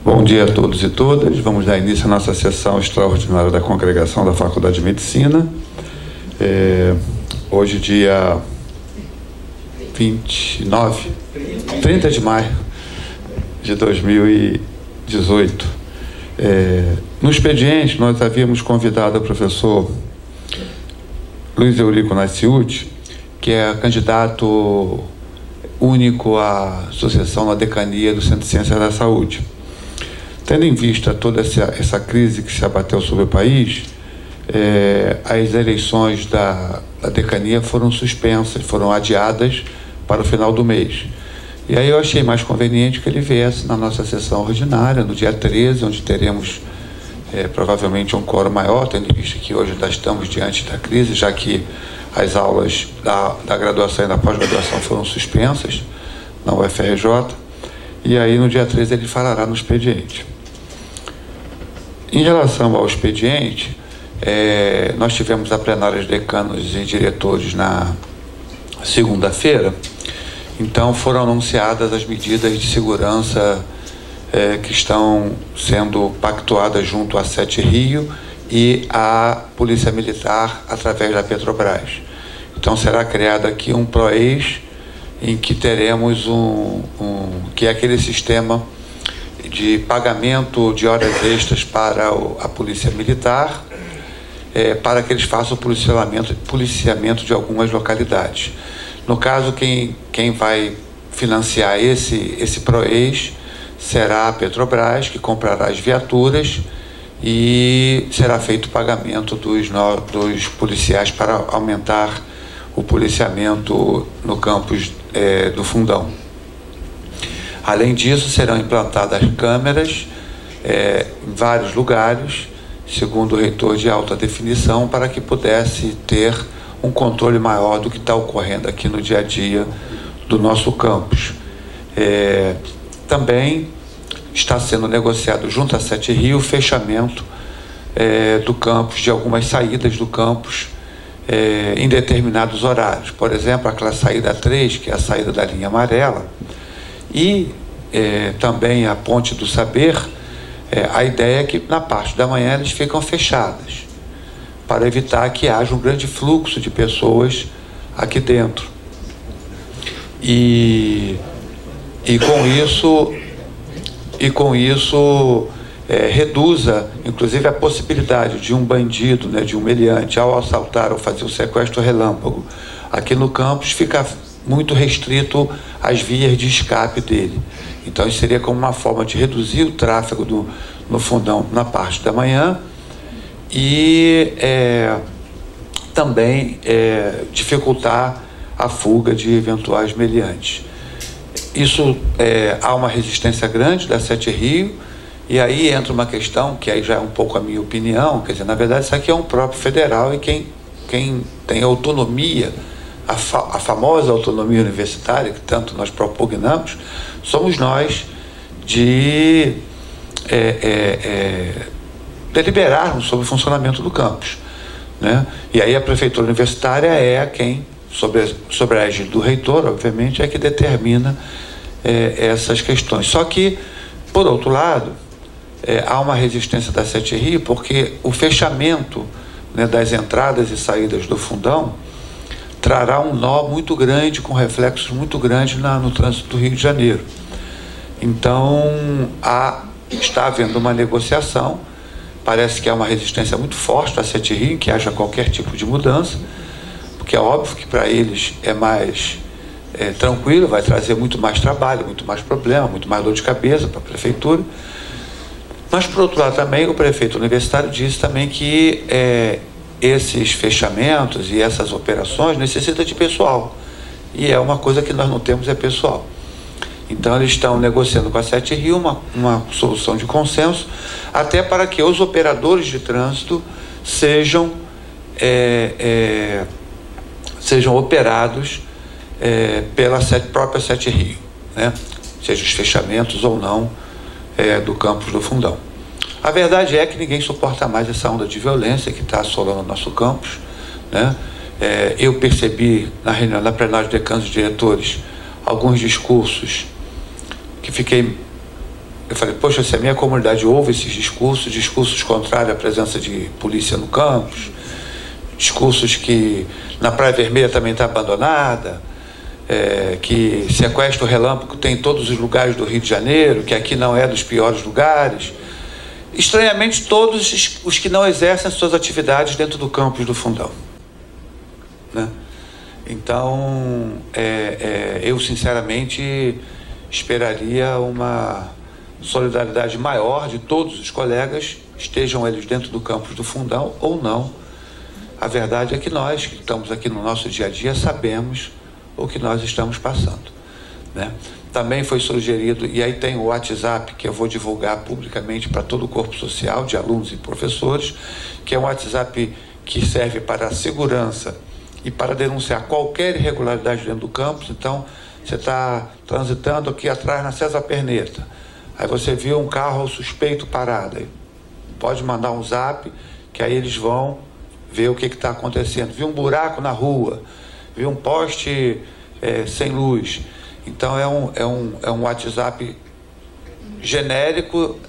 Bom dia a todos e todas. Vamos dar início à nossa sessão extraordinária da Congregação da Faculdade de Medicina. Hoje, dia 30 de maio de 2018. No expediente, nós havíamos convidado o professor Luiz Eurico Nasciuti, que é candidato único à sucessão na decania do Centro de Ciências da Saúde. Tendo em vista toda essa crise que se abateu sobre o país, as eleições da decania foram suspensas, foram adiadas para o final do mês. E aí eu achei mais conveniente que ele viesse na nossa sessão ordinária, no dia 13, onde teremos provavelmente um quórum maior, tendo em vista que hoje nós estamos diante da crise, já que as aulas da graduação e da pós-graduação foram suspensas na UFRJ. E aí, no dia 13, ele falará no expediente. Em relação ao expediente, nós tivemos a plenária de decanos e diretores na segunda-feira. Então, foram anunciadas as medidas de segurança que estão sendo pactuadas junto à Sete Rio e à Polícia Militar através da Petrobras. Então, será criado aqui um PROEX, em que teremos que é aquele sistema de pagamento de horas extras para a Polícia Militar, para que eles façam o policiamento de algumas localidades. No caso, quem vai financiar esse PROEX será a Petrobras, que comprará as viaturas e será feito o pagamento dos policiais para aumentar o policiamento no campus do Fundão. Além disso, serão implantadas câmeras em vários lugares, segundo o reitor, de alta definição, para que pudesse ter um controle maior do que está ocorrendo aqui no dia a dia do nosso campus. Também está sendo negociado junto à Sete Rio o fechamento do campus, de algumas saídas do campus em determinados horários. Por exemplo, aquela saída 3, que é a saída da linha amarela, e também a Ponte do Saber. A ideia é que na parte da manhã elas ficam fechadas, para evitar que haja um grande fluxo de pessoas aqui dentro. E com isso reduza, inclusive, a possibilidade de um bandido, de um meliante, ao assaltar ou fazer o sequestro relâmpago aqui no campus, ficar muito restrito às vias de escape dele. Então, isso seria como uma forma de reduzir o tráfego no Fundão na parte da manhã e também dificultar a fuga de eventuais meliantes. Isso há uma resistência grande da Sete Rio, e aí entra uma questão que aí já é um pouco a minha opinião, quer dizer, na verdade isso aqui é um próprio federal, e quem tem autonomia, a famosa autonomia universitária, que tanto nós propugnamos, somos nós, de deliberarmos sobre o funcionamento do campus, né? E aí a prefeitura universitária é quem, sobre a égide do reitor, obviamente, é que determina essas questões. Só que, por outro lado, há uma resistência da Sete Rio, porque o fechamento, das entradas e saídas do Fundão trará um nó muito grande, com reflexos muito grandes no trânsito do Rio de Janeiro. Então, está havendo uma negociação, parece que há uma resistência muito forte da Sete Rio, em que haja qualquer tipo de mudança, porque é óbvio que para eles é mais tranquilo, vai trazer muito mais trabalho, muito mais problema, muito mais dor de cabeça para a prefeitura. Mas, por outro lado, também o prefeito universitário disse também que esses fechamentos e essas operações necessitam de pessoal. E é uma coisa que nós não temos, é pessoal. Então, eles estão negociando com a Sete Rio uma solução de consenso, até para que os operadores de trânsito sejam operados pela própria Sete Rio, né? Seja os fechamentos ou não do campus do Fundão. A verdade é que ninguém suporta mais essa onda de violência que está assolando o nosso campus, né? Eu percebi na reunião da plenária de decanos e diretores alguns discursos que fiquei Eu falei, poxa, se a minha comunidade ouve esses discursos contrários à presença de polícia no campus, discursos que na Praia Vermelha também está abandonada, que sequestro relâmpago tem em todos os lugares do Rio de Janeiro, que aqui não é dos piores lugares. Estranhamente, todos os que não exercem suas atividades dentro do campus do Fundão, né? Então, eu sinceramente esperaria uma solidariedade maior de todos os colegas, estejam eles dentro do campus do Fundão ou não. A verdade é que nós, que estamos aqui no nosso dia a dia, sabemos o que nós estamos passando, né? Também foi sugerido, e aí tem o WhatsApp, que eu vou divulgar publicamente para todo o corpo social, de alunos e professores, que é um WhatsApp que serve para a segurança e para denunciar qualquer irregularidade dentro do campus. Então, você está transitando aqui atrás na César Perneta, aí você viu um carro suspeito parado, aí pode mandar um zap, que aí eles vão ver o que está acontecendo. Viu um buraco na rua, viu um poste sem luz. Então é um WhatsApp genérico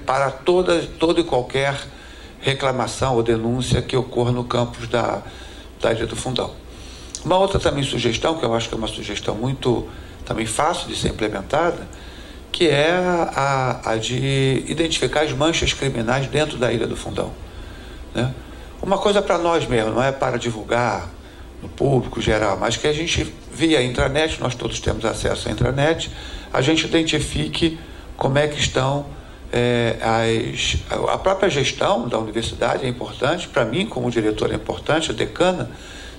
para toda e qualquer reclamação ou denúncia que ocorra no campus da Ilha do Fundão. Uma outra também sugestão, que eu acho que é uma sugestão muito também fácil de ser implementada, que é a de identificar as manchas criminais dentro da Ilha do Fundão, né? Uma coisa para nós mesmo, não é para divulgar no público geral, mas que a gente, via intranet, nós todos temos acesso à intranet, a gente identifique como é que estão a própria gestão da universidade. É importante, para mim como diretor é importante, a decana,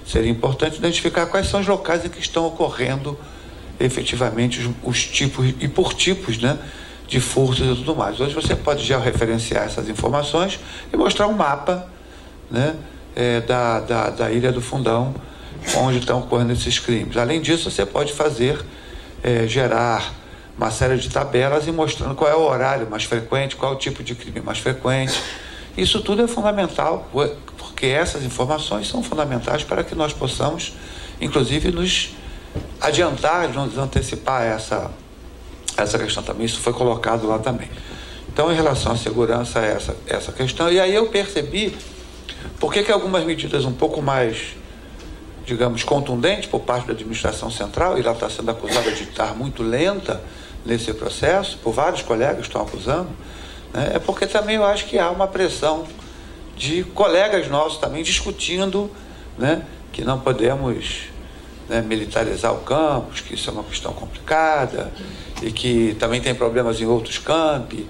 seria importante identificar quais são os locais em que estão ocorrendo efetivamente os tipos, e por tipos, né, de furtos e tudo mais. Hoje você pode já referenciar essas informações e mostrar um mapa, né, da Ilha do Fundão, onde estão ocorrendo esses crimes. Além disso, você pode fazer, gerar uma série de tabelas e mostrando qual é o horário mais frequente, qual é o tipo de crime mais frequente. Isso tudo é fundamental, porque essas informações são fundamentais para que nós possamos, inclusive, nos adiantar, nos antecipar essa questão também. Isso foi colocado lá também. Então, em relação à segurança, essa questão. E aí eu percebi por que algumas medidas um pouco mais, digamos, contundentes por parte da administração central, e ela está sendo acusada de estar muito lenta nesse processo, por vários colegas estão acusando, né? É porque também eu acho que há uma pressão de colegas nossos também discutindo, né, que não podemos, né, militarizar o campus, que isso é uma questão complicada, e que também tem problemas em outros campi,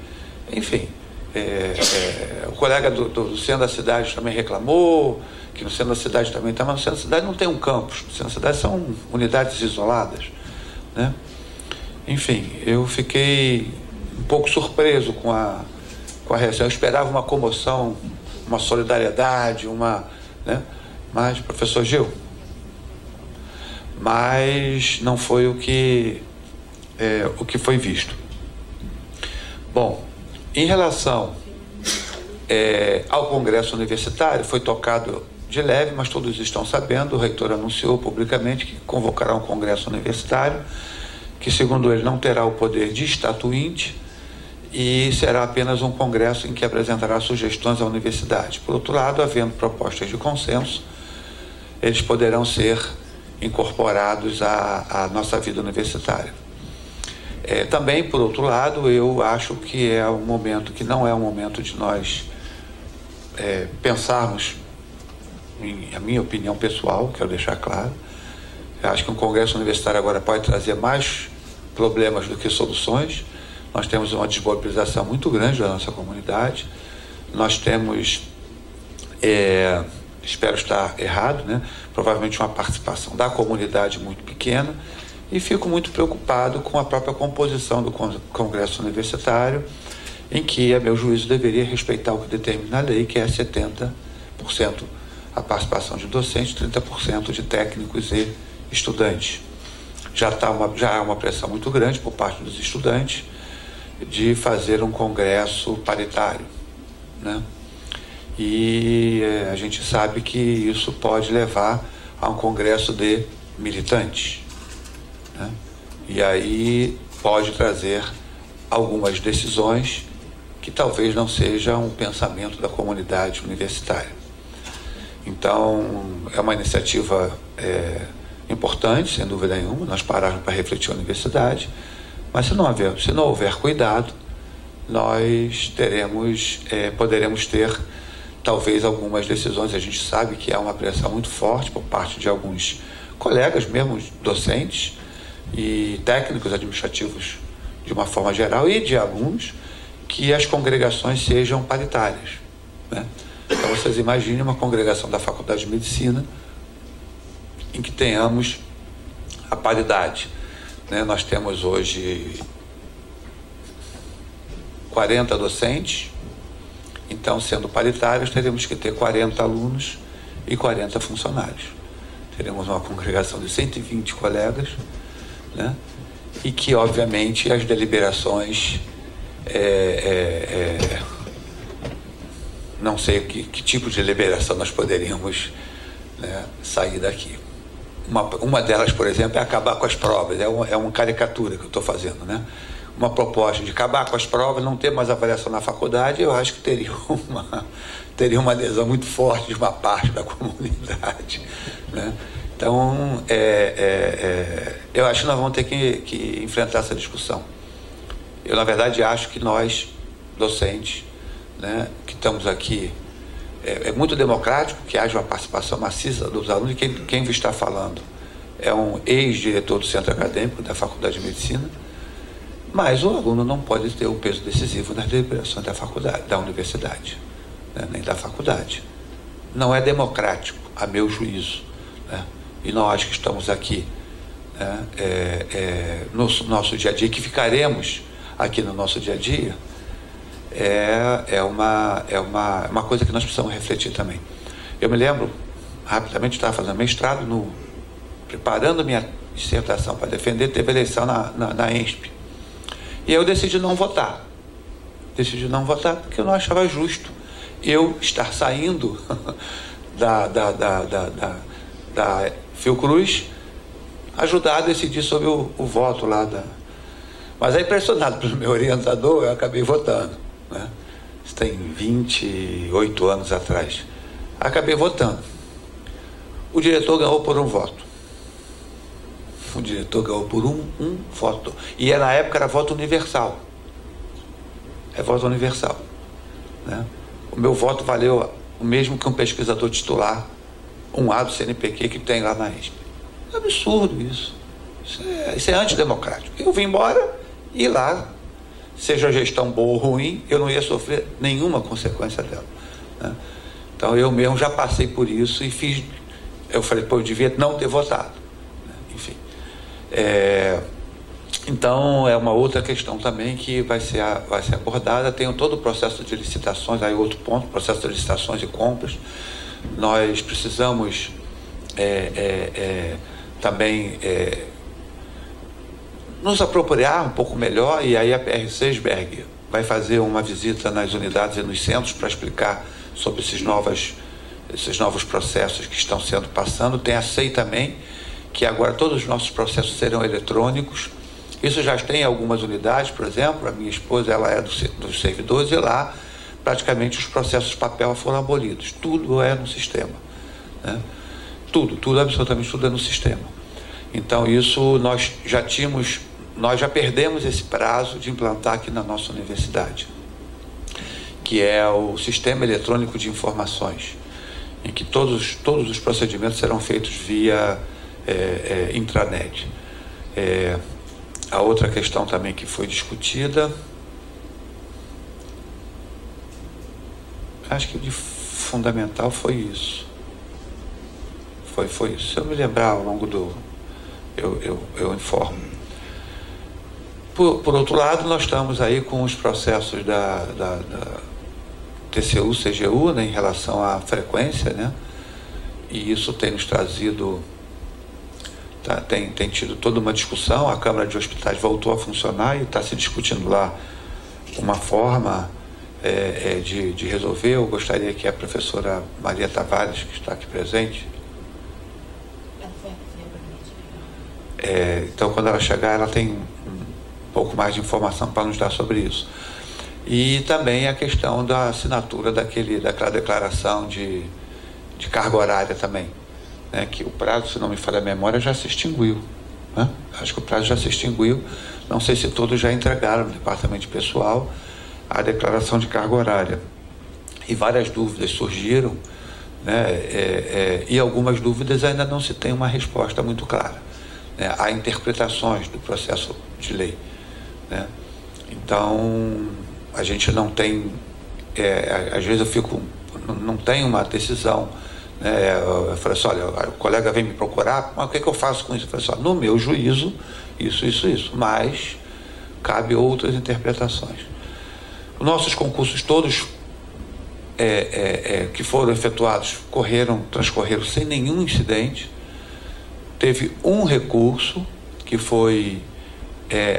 enfim. O colega do centro da cidade também reclamou que no centro da cidade também está, mas no centro da cidade não tem um campus, no centro da cidade são unidades isoladas, né? Enfim, eu fiquei um pouco surpreso com a reação. Eu esperava uma comoção, uma solidariedade, né? Mas, professor Gil, mas não foi o que foi visto. Bom, em relação ao Congresso Universitário, foi tocado de leve, mas todos estão sabendo, o reitor anunciou publicamente que convocará um Congresso Universitário, que, segundo ele, não terá o poder de estatuinte e será apenas um congresso em que apresentará sugestões à universidade. Por outro lado, havendo propostas de consenso, eles poderão ser incorporados à nossa vida universitária. Também, por outro lado, eu acho que é um momento que não é um momento de nós pensarmos, a minha opinião pessoal, quero deixar claro, eu acho que um congresso universitário agora pode trazer mais problemas do que soluções. Nós temos uma desmobilização muito grande da nossa comunidade, nós temos, espero estar errado, né, provavelmente uma participação da comunidade muito pequena, e fico muito preocupado com a própria composição do Congresso Universitário, em que, a meu juízo, deveria respeitar o que determina a lei, que é 70% a participação de docentes, 30% de técnicos e estudantes. Já há uma pressão muito grande por parte dos estudantes de fazer um congresso paritário, né? E a gente sabe que isso pode levar a um congresso de militantes, né? E aí pode trazer algumas decisões que talvez não sejam um pensamento da comunidade universitária. Então, é uma iniciativa importante, sem dúvida nenhuma, nós pararmos para refletir a universidade, mas se não houver cuidado, nós poderemos ter talvez algumas decisões. A gente sabe que há uma pressão muito forte por parte de alguns colegas, mesmo docentes e técnicos administrativos de uma forma geral, e de alunos, que as congregações sejam paritárias, né? Então vocês imaginem uma congregação da Faculdade de Medicina em que tenhamos a paridade, né? Nós temos hoje 40 docentes, então, sendo paritários, teremos que ter 40 alunos e 40 funcionários. Teremos uma congregação de 120 colegas, né? E que, obviamente, as deliberações, não sei que tipo de deliberação nós poderíamos, né, sair daqui. Uma delas, por exemplo, é acabar com as provas. É uma caricatura que eu estou fazendo, né? Uma proposta de acabar com as provas, não ter mais avaliação na faculdade, eu acho que teria uma adesão muito forte de uma parte da comunidade, né? Então, eu acho que nós vamos ter que enfrentar essa discussão. Eu, na verdade, acho que nós, docentes, né, que estamos aqui, é muito democrático que haja uma participação maciça dos alunos, e quem está falando é um ex-diretor do Centro Acadêmico da Faculdade de Medicina, mas o aluno não pode ter um peso decisivo nas deliberações da faculdade, da universidade, né, nem da faculdade. Não é democrático, a meu juízo, né? E nós que estamos aqui, né, no nosso dia a dia, que ficaremos aqui no nosso dia a dia, é uma coisa que nós precisamos refletir também. Eu me lembro, rapidamente, estava fazendo mestrado, preparando minha dissertação para defender, teve eleição na ENSP. E eu decidi não votar. Decidi não votar porque eu não achava justo eu estar saindo da Fiocruz, ajudar a decidir sobre o voto lá Mas aí, pressionado pelo meu orientador, eu acabei votando, né? Isso tem 28 anos atrás. Acabei votando. O diretor ganhou por um voto. O diretor ganhou por um voto. E na época era voto universal. É voto universal, né? O meu voto valeu o mesmo que um pesquisador titular, um A do CNPq que tem lá na ESP. É absurdo isso. Isso é antidemocrático. Eu vim embora e lá, seja a gestão boa ou ruim, eu não ia sofrer nenhuma consequência dela, né? Então eu mesmo já passei por isso e fiz. Eu falei, pô, eu devia não ter votado, né? Enfim. Então é uma outra questão também que vai ser abordada. Tem todo o processo de licitações, aí outro ponto, processo de licitações e compras. Nós precisamos também nos apropriar um pouco melhor, e aí a PRC Esberg vai fazer uma visita nas unidades e nos centros para explicar sobre esses novos processos que estão sendo passando. Tem a SEI também, que agora todos os nossos processos serão eletrônicos. Isso já tem algumas unidades, por exemplo, a minha esposa, ela é dos servidores, e lá praticamente os processos de papel foram abolidos. Tudo é no sistema, né? Tudo, absolutamente tudo é no sistema. Então isso nós já perdemos esse prazo de implantar aqui na nossa universidade, que é o Sistema Eletrônico de Informações, em que todos os procedimentos serão feitos via intranet. A outra questão também que foi discutida, acho que de fundamental foi isso. Foi isso. Se eu me lembrar ao longo eu informo. Por outro lado, nós estamos aí com os processos da TCU, CGU, né, em relação à frequência, né? E isso tem nos trazido, tem tido toda uma discussão. A Câmara de Hospitais voltou a funcionar e está se discutindo lá uma forma de resolver. Eu gostaria que a professora Maria Tavares, que está aqui presente, então quando ela chegar, ela tem pouco mais de informação para nos dar sobre isso. E também a questão da assinatura daquela declaração de carga horária também, né? Que o prazo, se não me falha a memória, já se extinguiu, né? Acho que o prazo já se extinguiu. Não sei se todos já entregaram no departamento de pessoal a declaração de carga horária. E várias dúvidas surgiram, né? E algumas dúvidas ainda não se tem uma resposta muito clara, né? Há interpretações do processo de lei, né? Então, a gente não tem, às vezes eu fico, não tem uma decisão, né? Eu falei assim, olha, o colega vem me procurar, mas o que eu faço com isso? Eu falei assim, no meu juízo, isso, mas cabe outras interpretações. Os nossos concursos todos que foram efetuados transcorreram sem nenhum incidente. Teve um recurso que foi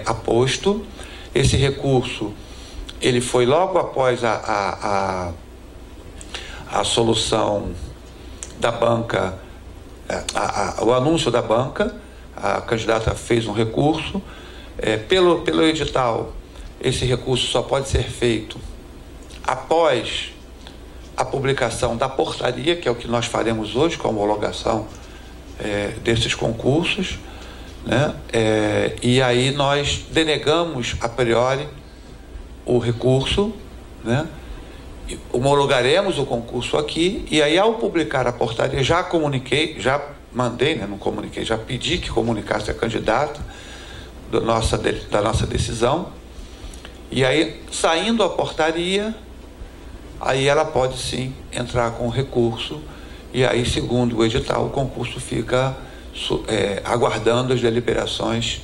aposto. Esse recurso, ele foi logo após a solução da banca, o anúncio da banca. A candidata fez um recurso. Pelo edital, esse recurso só pode ser feito após a publicação da portaria, que é o que nós faremos hoje com a homologação desses concursos, né? E aí nós denegamos a priori o recurso, né? Homologaremos o concurso aqui, e aí ao publicar a portaria, já comuniquei, já mandei, né? Não comuniquei, já pedi que comunicasse a candidata da nossa decisão, e aí saindo a portaria, aí ela pode sim entrar com recurso, e aí, segundo o edital, o concurso fica aguardando as deliberações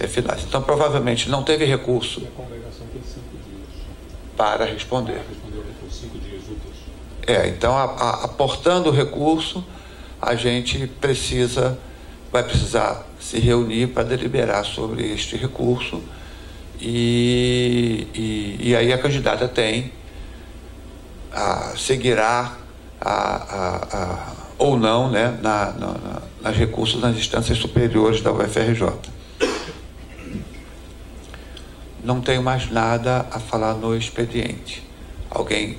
finais. Então, provavelmente não teve recurso. E a congregação tem 5 dias para responder. Para responder o recurso, 5 dias úteis. Então, aportando o recurso, a gente vai precisar se reunir para deliberar sobre este recurso, e aí a candidata seguirá ou não, né, nas recursos nas instâncias superiores da UFRJ. Não tenho mais nada a falar no expediente. Alguém,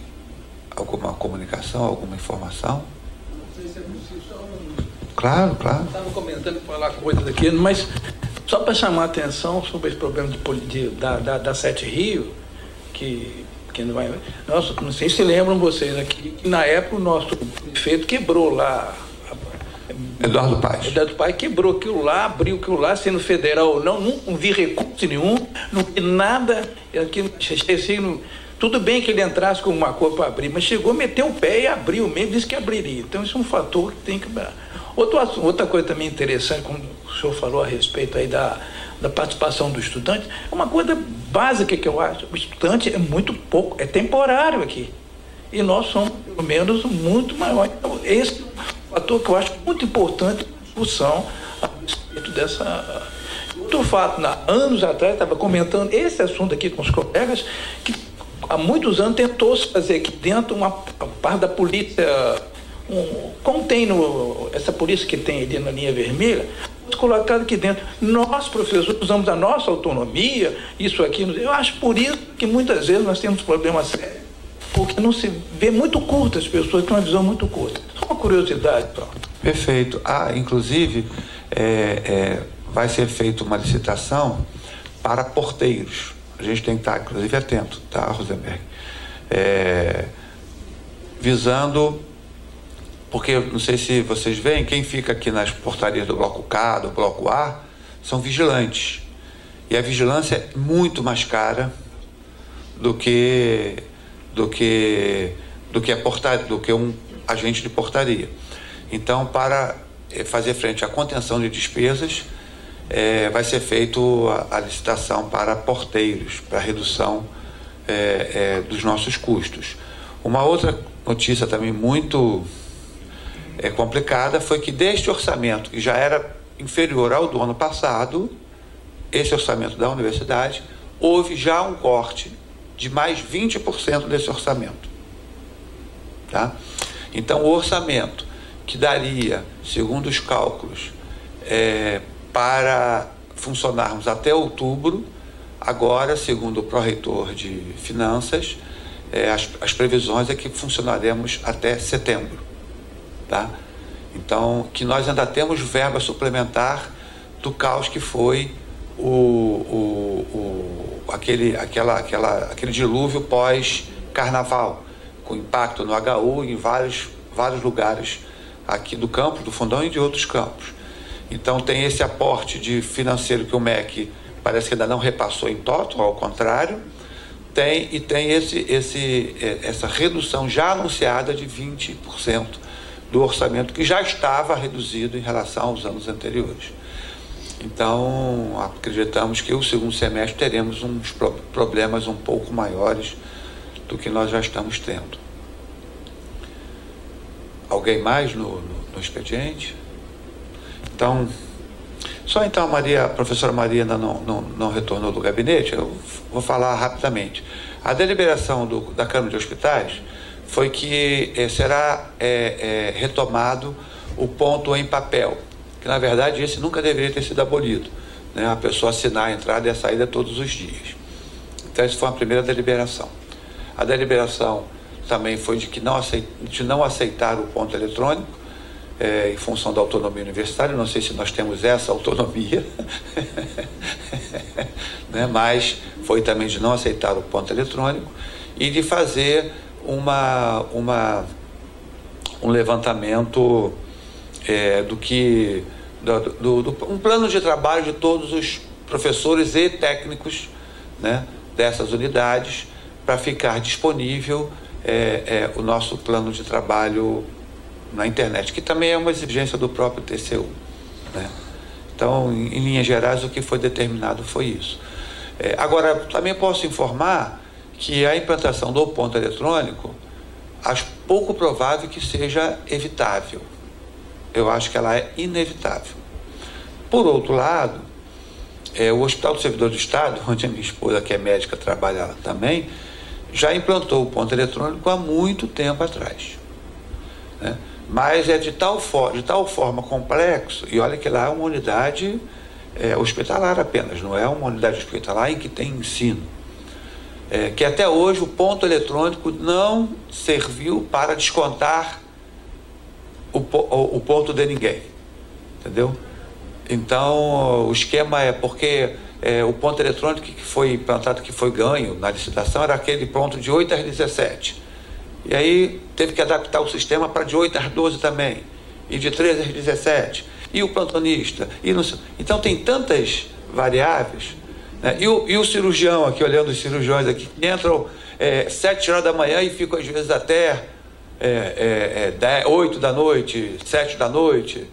alguma comunicação, alguma informação? Não sei se é possível. Claro. Estava comentando falar coisas aqui, mas só para chamar a atenção sobre esse problema da Sete Rio, que não vai. Nossa, não sei se lembram vocês aqui, que na época o nosso prefeito quebrou lá. Eduardo Paes quebrou aquilo lá, abriu aquilo lá, sendo federal ou não vi recurso nenhum, não vi nada. Tudo bem que ele entrasse com uma cor para abrir, mas chegou, meteu o pé e abriu mesmo, disse que abriria. Então isso é um fator que tem que... Outra coisa também interessante, como o senhor falou a respeito aí da participação do estudante, é uma coisa básica que eu acho. O estudante é muito pouco, é temporário aqui. E nós somos, pelo menos, muito maiores. Então, esse é um fator que eu acho muito importante na discussão a respeito dessa... Outro fato, anos atrás, estava comentando esse assunto aqui com os colegas, que há muitos anos tentou-se fazer aqui dentro uma parte da polícia, como tem essa polícia que tem ali na linha vermelha, colocado aqui dentro. Nós, professores, usamos a nossa autonomia, isso aqui. Eu acho por isso que muitas vezes nós temos problemas sérios, porque não se vê muito curto, as pessoas têm uma visão muito curta. Só uma curiosidade. Pronto. Perfeito. Inclusive, vai ser feita uma licitação para porteiros. A gente tem que estar, inclusive, atento, tá, Rosenberg? Visando, porque não sei se vocês veem, quem fica aqui nas portarias do bloco K, do bloco A, são vigilantes. E a vigilância é muito mais cara do que um agente de portaria. Então, para fazer frente à contenção de despesas, vai ser feito a licitação para porteiros, para redução dos nossos custos. Uma outra notícia também muito complicada foi que deste orçamento, que já era inferior ao do ano passado, esse orçamento da universidade, houve já um corte de mais 20% desse orçamento. Tá? Então, o orçamento que daria, segundo os cálculos, para funcionarmos até outubro, Agora, segundo o pró-reitor de Finanças, as previsões é que funcionaremos até setembro, tá? Então, que nós ainda temos verba suplementar do caos que foi aquele dilúvio pós-carnaval, com impacto no HU em vários lugares aqui do campo, do Fundão e de outros campos. Então tem esse aporte de financeiro que o MEC parece que ainda não repassou em toto, ao contrário, tem essa redução já anunciada de 20% do orçamento, que já estava reduzido em relação aos anos anteriores. Então, acreditamos que o segundo semestre teremos uns problemas um pouco maiores do que nós já estamos tendo. Alguém mais no expediente? Então, só então a professora Maria ainda não retornou do gabinete, eu vou falar rapidamente. A deliberação da Câmara de Hospitais foi que será retomado o ponto em papel, que na verdade esse nunca deveria ter sido abolido, né? A pessoa assinar a entrada e a saída todos os dias. Então essa foi a primeira deliberação. A deliberação também foi de não aceitar o ponto eletrônico, em função da autonomia universitária. Não sei se nós temos essa autonomia, né? Mas foi também de não aceitar o ponto eletrônico e de fazer um levantamento um plano de trabalho de todos os professores e técnicos, né, dessas unidades, para ficar disponível o nosso plano de trabalho na internet, que também é uma exigência do próprio TCU, né? Então, em linhas gerais, o que foi determinado foi isso. Agora, também posso informar que a implantação do ponto eletrônico, acho pouco provável que seja evitável. Eu acho que ela é inevitável. Por outro lado, o Hospital do Servidor do Estado, onde a minha esposa, que é médica, trabalha também, já implantou o ponto eletrônico há muito tempo atrás, né? Mas é de tal forma complexo, e olha que lá é uma unidade hospitalar apenas, não é uma unidade hospitalar em que tem ensino, que até hoje o ponto eletrônico não serviu para descontar o ponto de ninguém, entendeu? Então, o esquema é porque o ponto eletrônico que foi implantado, que foi ganho na licitação, era aquele ponto de 8 às 17. E aí teve que adaptar o sistema para de 8 às 12 também, e de 13 às 17, e o plantonista, então tem tantas variáveis, né? E o cirurgião, aqui olhando os cirurgiões aqui, que entram 7 horas da manhã e ficam às vezes até 8 da noite, 7 da noite.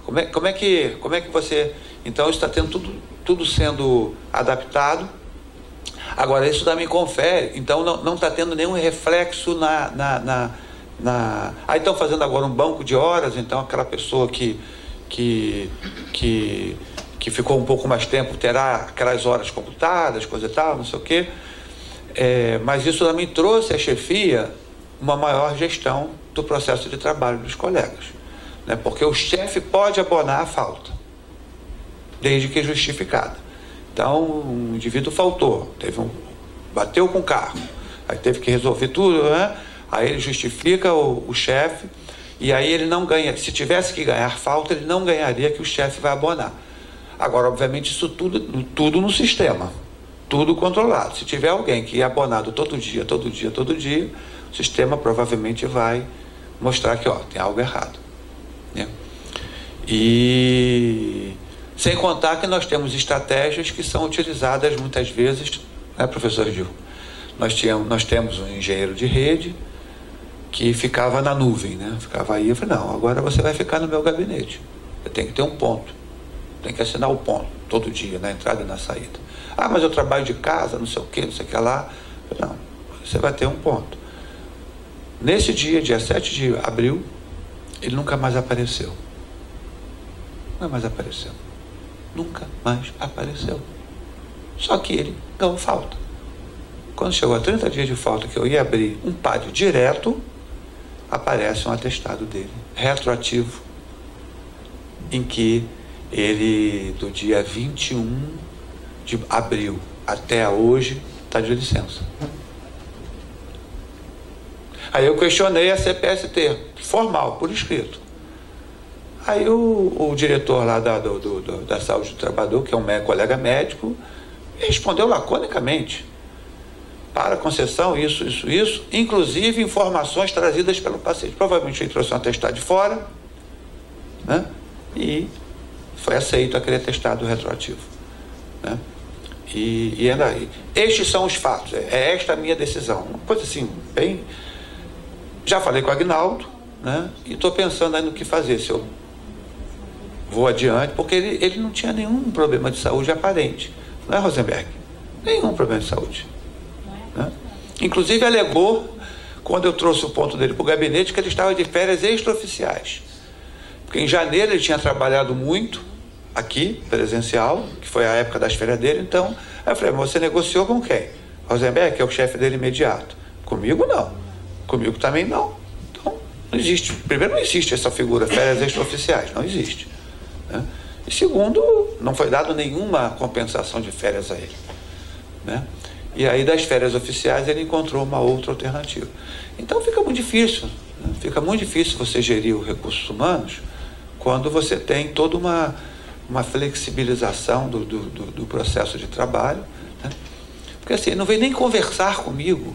Como é que você... Então, isso está tendo tudo sendo adaptado. Agora, isso também confere, então não está tendo nenhum reflexo Aí estão fazendo agora um banco de horas, então aquela pessoa que ficou um pouco mais tempo terá aquelas horas computadas, coisa e tal, não sei o quê. Mas isso também trouxe à chefia uma maior gestão do processo de trabalho dos colegas, né? Porque o chefe pode abonar a falta, desde que justificada. Então, um indivíduo faltou, bateu com o carro, aí teve que resolver tudo, né? Aí ele justifica o chefe, e aí ele não ganha. Se tivesse que ganhar falta, ele não ganharia, que o chefe vai abonar. Agora, obviamente, isso tudo no sistema, tudo controlado. Se tiver alguém que é abonado todo dia, o sistema provavelmente vai mostrar que tem algo errado, né? E sem contar que nós temos estratégias que são utilizadas muitas vezes, né, professor Gil? Nós temos um engenheiro de rede que ficava na nuvem, né? Ficava aí, eu falei, não, agora você vai ficar no meu gabinete. Você tem que ter um ponto, tem que assinar o ponto todo dia, na entrada e na saída. Ah, mas eu trabalho de casa, não sei o que lá. Eu falei, não, você vai ter um ponto. Nesse dia 7 de abril, ele nunca mais apareceu. Nunca mais apareceu. Só que ele ganhou falta. Quando chegou a 30 dias de falta, que eu ia abrir um pátio direto, aparece um atestado dele, retroativo, em que ele, do dia 21 de abril até hoje está de licença. Aí eu questionei a CPST, formal, por escrito. Aí o diretor lá da saúde do trabalhador, que é um colega médico, respondeu laconicamente: para a concessão, isso, inclusive informações trazidas pelo paciente. Provavelmente ele trouxe um atestado de fora, né? E foi aceito aquele atestado retroativo, né? E ainda aí. Estes são os fatos, é esta a minha decisão. Uma coisa assim, bem... Já falei com o Agnaldo, né? E estou pensando aí no que fazer, se eu vou adiante, porque ele não tinha nenhum problema de saúde aparente, não é, Rosenberg? Nenhum problema de saúde, né? Inclusive alegou, quando eu trouxe o ponto dele para o gabinete, que ele estava de férias extraoficiais, porque em janeiro ele tinha trabalhado muito aqui, presencial, que foi a época das férias dele. Então aí eu falei: mas você negociou com quem? Rosenberg, que é o chefe dele imediato. Comigo não, comigo também não. Então não existe, primeiro, não existe essa figura, férias extraoficiais, não existe, né? E segundo, não foi dado nenhuma compensação de férias a ele, né? E aí das férias oficiais ele encontrou uma outra alternativa. Então fica muito difícil, né? Fica muito difícil você gerir os recursos humanos quando você tem toda uma flexibilização do processo de trabalho, né? Porque assim, não veio nem conversar comigo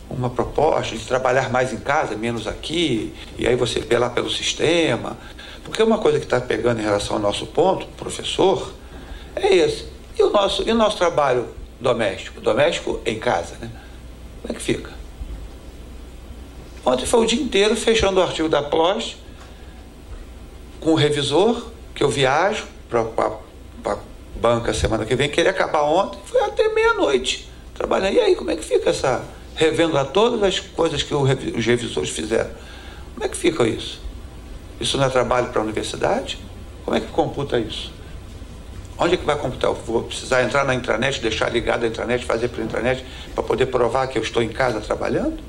uma proposta de trabalhar mais em casa, menos aqui, e aí você apelar pelo sistema. Porque uma coisa que está pegando em relação ao nosso ponto, professor, é esse. E o nosso trabalho doméstico em casa, né? Como é que fica? Ontem foi o dia inteiro fechando o artigo da PLOS com o revisor, que eu viajo para a banca semana que vem, queria acabar ontem, foi até meia-noite trabalhando. E aí, como é que fica essa... revendo a todas as coisas que os revisores fizeram? Como é que fica isso? Isso não é trabalho para a universidade? Como é que computa isso? Onde é que vai computar? Eu vou precisar entrar na intranet, deixar ligado a intranet, fazer pela intranet, para poder provar que eu estou em casa trabalhando?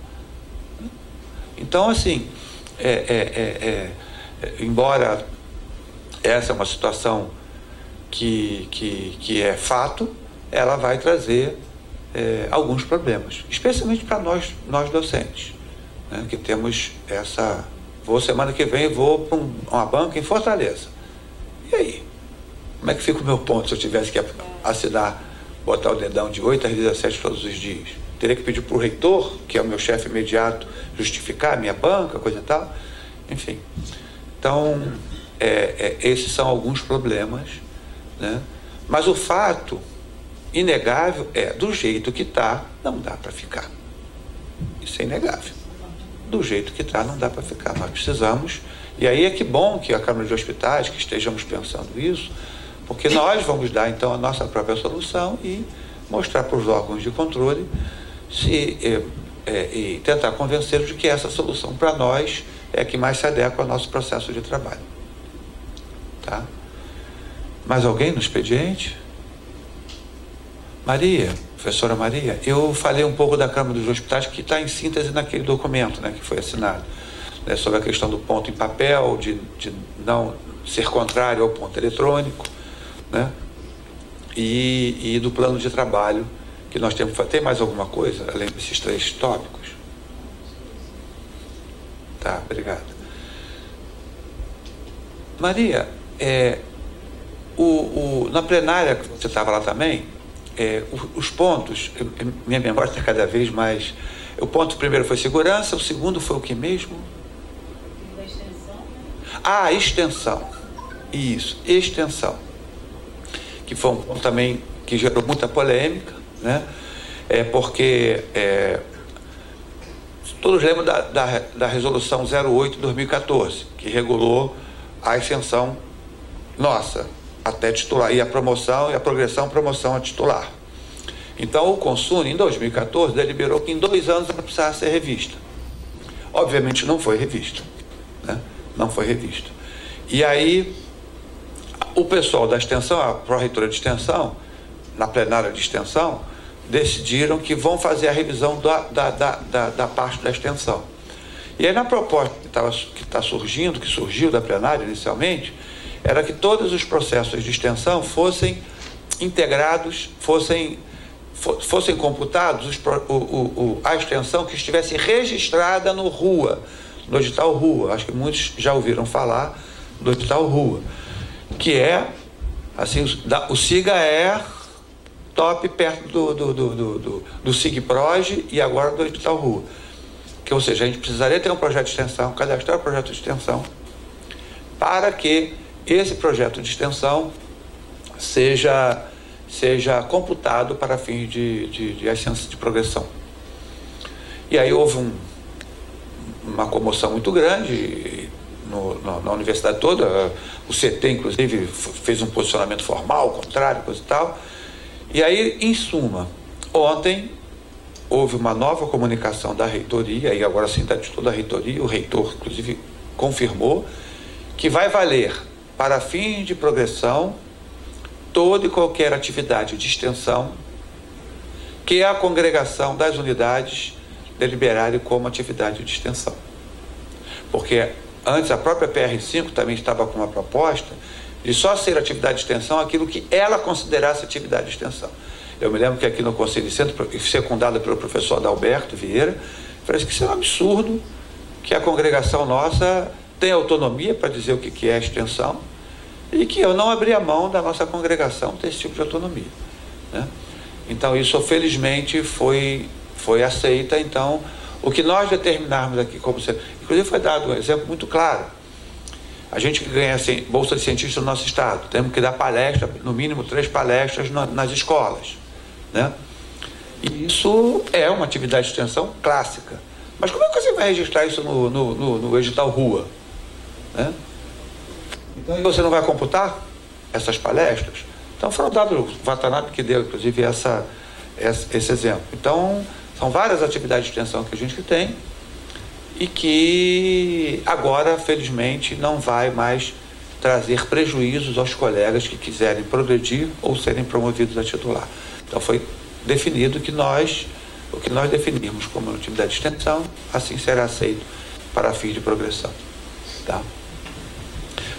Então, assim, embora essa é uma situação que é fato, ela vai trazer alguns problemas, especialmente para nós docentes, né, que temos essa... semana que vem vou para uma banca em Fortaleza. E aí? Como é que fica o meu ponto se eu tivesse que assinar, botar o dedão de 8 às 17 todos os dias? Teria que pedir para o reitor, que é o meu chefe imediato, justificar a minha banca, coisa e tal. Enfim. Então, esses são alguns problemas, né? Mas o fato inegável do jeito que está, não dá para ficar. Isso é inegável. Do jeito que está, não dá para ficar. Nós precisamos, e aí é que bom que a Câmara de Hospitais, que estejamos pensando isso, porque nós vamos dar, então, a nossa própria solução e mostrar para os órgãos de controle e tentar convencê-los de que essa solução, para nós, é a que mais se adequa ao nosso processo de trabalho. Tá? Mais alguém no expediente? Maria, professora Maria, eu falei um pouco da Câmara dos Hospitais, que está em síntese naquele documento, né, que foi assinado, né, sobre a questão do ponto em papel, de não ser contrário ao ponto eletrônico, né, e do plano de trabalho que nós temos que fazer. Tem mais alguma coisa, além desses 3 tópicos? Tá, obrigado. Maria, na plenária, que você estava lá também, os pontos, minha memória está cada vez mais... O ponto primeiro foi segurança, o segundo foi o que mesmo? Da extensão, né? Ah, extensão. Isso, extensão. Que foi um ponto também que gerou muita polêmica, né? Porque todos lembram da resolução 08 de 2014, que regulou a extensão nossa, até titular, e a promoção e a promoção a titular. Então o Consune, em 2014, deliberou que em 2 anos ela precisava ser revista. Obviamente não foi revista, né? Não foi revista. E aí o pessoal da extensão, a pró-reitora de extensão, na plenária de extensão, decidiram que vão fazer a revisão da parte da extensão. E aí na proposta que surgiu da plenária inicialmente, era que todos os processos de extensão fossem integrados, fossem fossem computados a extensão que estivesse registrada no RUA, no edital RUA. Acho que muitos já ouviram falar do edital RUA, que é, assim, o SIGA é top perto do SIGPROG e agora do edital RUA. Que, ou seja, a gente precisaria ter um projeto de extensão, cadastrar um projeto de extensão, para que esse projeto de extensão seja computado para fins de ascensão, de progressão. E aí houve uma comoção muito grande na universidade toda. O CT, inclusive, fez um posicionamento formal, contrário, coisa e tal. E aí, em suma, ontem houve uma nova comunicação da reitoria, e agora sintetizou da reitoria, o reitor, inclusive, confirmou que vai valer para fins de progressão toda e qualquer atividade de extensão que a congregação das unidades deliberarem como atividade de extensão. Porque antes a própria PR5 também estava com uma proposta de só ser atividade de extensão aquilo que ela considerasse atividade de extensão. Eu me lembro que aqui no Conselho de Centro, secundado pelo professor Adalberto Vieira, falei que isso é um absurdo, que a congregação nossa tem autonomia para dizer o que é extensão, e que eu não abri a mão da nossa congregação ter esse tipo de autonomia, né? Então isso felizmente foi aceita. Então o que nós determinarmos aqui como inclusive foi dado um exemplo muito claro. A gente que ganha bolsa de cientista no nosso estado, temos que dar palestra, no mínimo 3 palestras nas escolas, né? E isso é uma atividade de extensão clássica. Mas como é que você vai registrar isso no edital RUA, né? Então você não vai computar essas palestras? Então foram dados, o Watanabe que deu, inclusive, esse exemplo. Então, são várias atividades de extensão que a gente tem e que agora, felizmente, não vai mais trazer prejuízos aos colegas que quiserem progredir ou serem promovidos a titular. Então foi definido que o que nós definirmos como atividade de extensão, assim será aceito para fins de progressão, tá?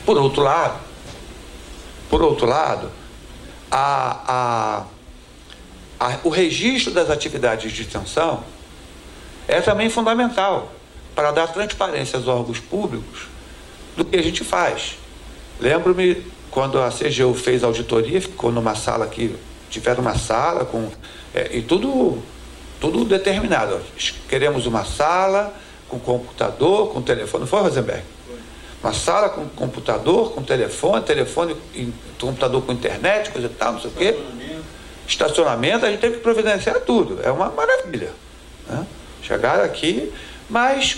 Por outro lado, o registro das atividades de extensão é também fundamental para dar transparência aos órgãos públicos do que a gente faz. Lembro-me quando a CGU fez a auditoria, ficou numa sala aqui, tiveram uma sala com e tudo determinado. Queremos uma sala com computador, com telefone. Não foi, Rosenberg? Uma sala com computador, com telefone, computador com internet, coisa e tal, não sei o quê. Estacionamento, a gente teve que providenciar tudo. É uma maravilha, né? Chegaram aqui, mas...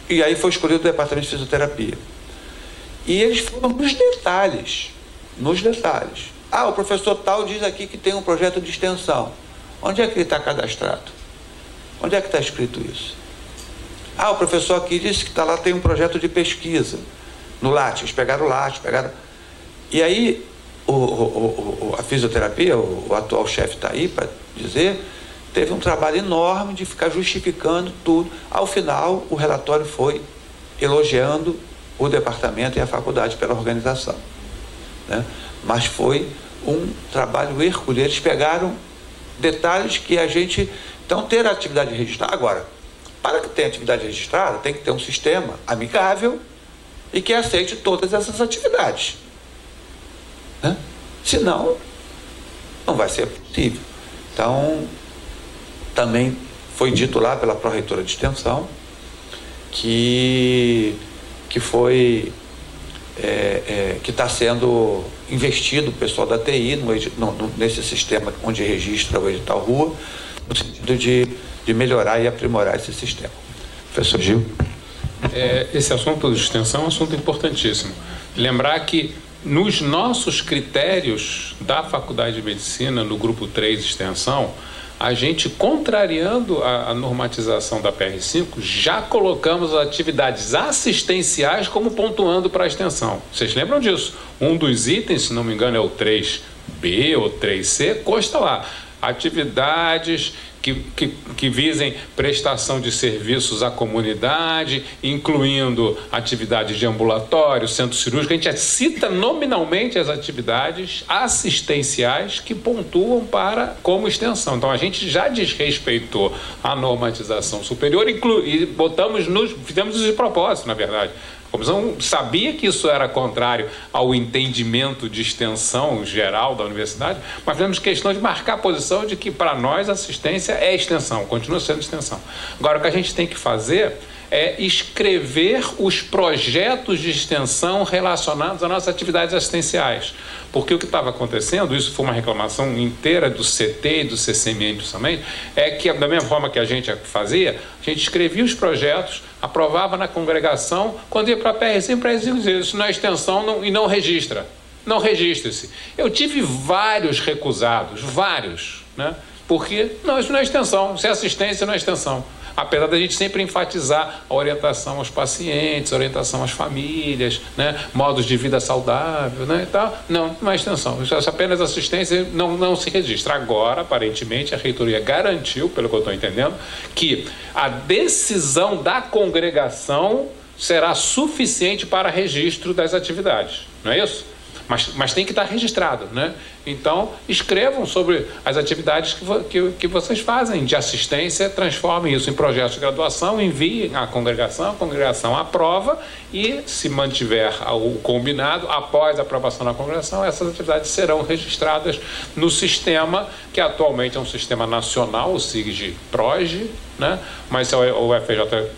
E aí foi escolhido o departamento de fisioterapia. E eles foram nos detalhes. Ah, o professor tal diz aqui que tem um projeto de extensão. Onde é que ele está cadastrado? Onde é que está escrito isso? Ah, o professor aqui disse que lá tem um projeto de pesquisa no Lattes. Eles pegaram o Lattes, E aí, a fisioterapia, o atual chefe está aí para dizer, teve um trabalho enorme de ficar justificando tudo. Ao final, o relatório foi elogiando o departamento e a faculdade pela organização, né? Mas foi um trabalho hercúleo. Eles pegaram detalhes que a gente... Então, ter a atividade registrada... Agora, para que tenha atividade registrada, tem que ter um sistema amigável e que aceite todas essas atividades, né? Senão, não vai ser possível. Então, também foi dito lá pela pró-reitora de extensão que está sendo investido o pessoal da TI nesse sistema onde registra o edital RUA, no sentido de melhorar e aprimorar esse sistema. Professor Gil. Esse assunto de extensão é um assunto importantíssimo. Lembrar que nos nossos critérios da Faculdade de Medicina, no grupo 3 extensão, a gente, contrariando a normatização da PR5, já colocamos atividades assistenciais como pontuando para a extensão. Vocês lembram disso? Um dos itens, se não me engano, é o 3B ou 3C, consta lá. atividades que visem prestação de serviços à comunidade, incluindo atividades de ambulatório, centro cirúrgico. A gente cita nominalmente as atividades assistenciais que pontuam como extensão. Então, a gente já desrespeitou a normatização superior e fizemos isso de propósito, na verdade. A comissão sabia que isso era contrário ao entendimento de extensão geral da universidade, mas fizemos questão de marcar a posição de que, para nós, assistência é extensão, continua sendo extensão. Agora, o que a gente tem que fazer é escrever os projetos de extensão relacionados às nossas atividades assistenciais. Porque o que estava acontecendo, isso foi uma reclamação inteira do CT e do CCMN principalmente, é que, da mesma forma que a gente fazia, a gente escrevia os projetos, aprovava na congregação, quando ia para a PRC dizia, isso não é extensão e não registra. Não registra-se. Eu tive vários recusados, vários, né? Porque, não, isso não é extensão, isso é assistência, não é extensão. Apesar da gente sempre enfatizar a orientação aos pacientes, a orientação às famílias, né? Modos de vida saudável, né? E tal. Não é extensão. Isso é apenas assistência, não se registra. Agora, aparentemente, a reitoria garantiu, pelo que eu estou entendendo, que a decisão da congregação será suficiente para registro das atividades. Não é isso? Mas tem que estar registrado, né? Então, escrevam sobre as atividades que vocês fazem de assistência, transformem isso em projetos de graduação, enviem à congregação, a congregação aprova e, se mantiver o combinado, após a aprovação da congregação, essas atividades serão registradas no sistema, que atualmente é um sistema nacional, o SIGD-PROGE, né? Mas se o FJ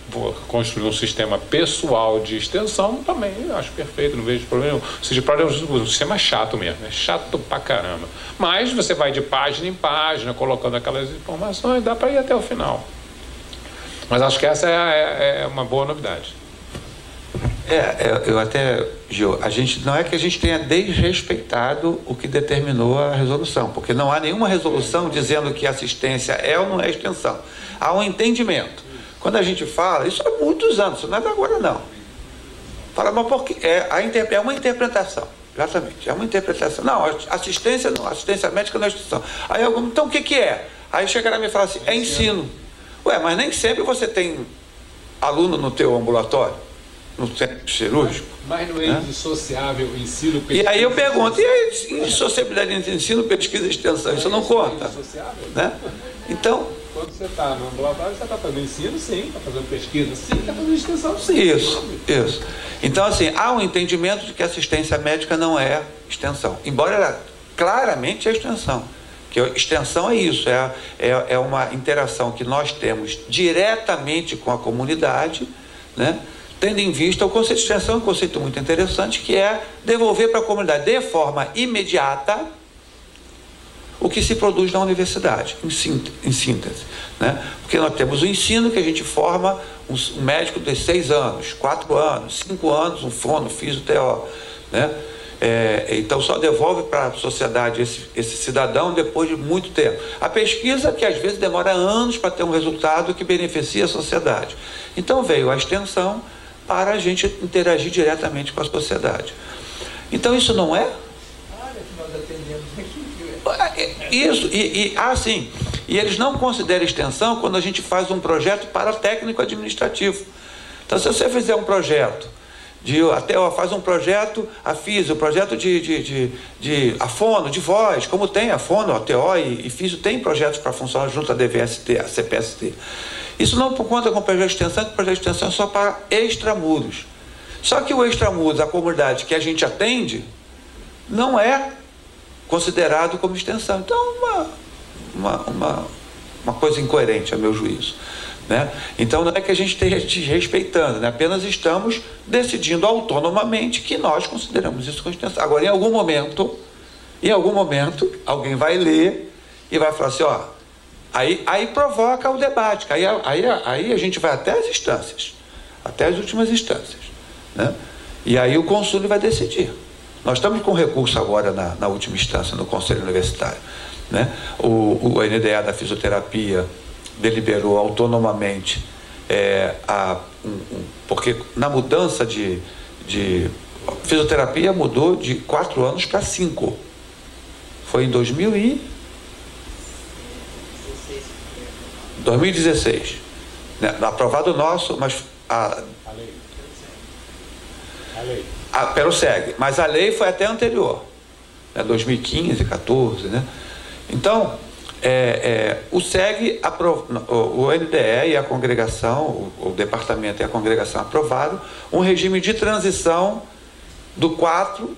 construir um sistema pessoal de extensão, também eu acho perfeito, não vejo problema. O SIGD-PROGE é um sistema chato mesmo, é chato pra caramba. Mas você vai de página em página, colocando aquelas informações, dá para ir até o final. Mas acho que essa é uma boa novidade. Eu até, Gil, não é que a gente tenha desrespeitado o que determinou a resolução, porque não há nenhuma resolução dizendo que assistência é ou não é extensão. Há um entendimento. Quando a gente fala, isso há muitos anos, isso não é de agora não. Fala, mas porque é uma interpretação. Exatamente, é uma interpretação. Não, assistência não, assistência médica não é extensão. Aí então o que é? Aí chegaram a me falar assim, é ensino. Ué, mas nem sempre você tem aluno no teu ambulatório, no centro cirúrgico. Mas não é indissociável ensino, pesquisa... E aí eu pergunto, e a indissociabilidade entre ensino, pesquisa e extensão? Isso não conta? Né? Então... Quando você está no ambulatório, você está fazendo ensino, sim. Está fazendo pesquisa, sim. Está fazendo extensão, sim. Isso. Então, assim, há um entendimento de que assistência médica não é extensão. Embora ela claramente é extensão. Que extensão é isso, é uma interação que nós temos diretamente com a comunidade, né? Tendo em vista o conceito de extensão, um conceito muito interessante, que é devolver para a comunidade de forma imediata o que se produz na universidade, em síntese, né? Porque nós temos o ensino, que a gente forma um médico de 6 anos, 4 anos, 5 anos, um fono, fisio-TO, né? Então só devolve para a sociedade esse cidadão depois de muito tempo. A pesquisa, que às vezes demora anos para ter um resultado que beneficia a sociedade. Então veio a extensão para a gente interagir diretamente com a sociedade. Então isso não é? Isso, sim. E eles não consideram extensão quando a gente faz um projeto para técnico administrativo. Então, se você fizer um projeto faz um projeto, a físio, projeto a fono, de voz, como tem a fono, a TO e físio, tem projetos para funcionar junto à DVST, a CPST. Isso não por conta com o projeto de extensão, que o projeto de extensão é só para extramuros. Só que o extramuros, a comunidade que a gente atende, não é considerado como extensão. Então, uma coisa incoerente, a meu juízo, né? Então, não é que a gente esteja desrespeitando, né? Apenas estamos decidindo autonomamente que nós consideramos isso como extensão. Agora, em algum momento, alguém vai ler e vai falar assim, aí provoca o debate, aí a gente vai até as instâncias, até as últimas instâncias, né? E aí o conselho vai decidir. Nós estamos com recurso agora na última instância, no Conselho Universitário, né? O NDA da fisioterapia deliberou autonomamente, porque na mudança de fisioterapia mudou de 4 anos para 5. Foi em 2000 e... 2016. Né? Aprovado nosso, mas pelo SEG. Mas a lei foi até anterior, né? 2015, 14, né? Então, o SEG, o NDE e a congregação, o departamento e a congregação aprovaram um regime de transição do 4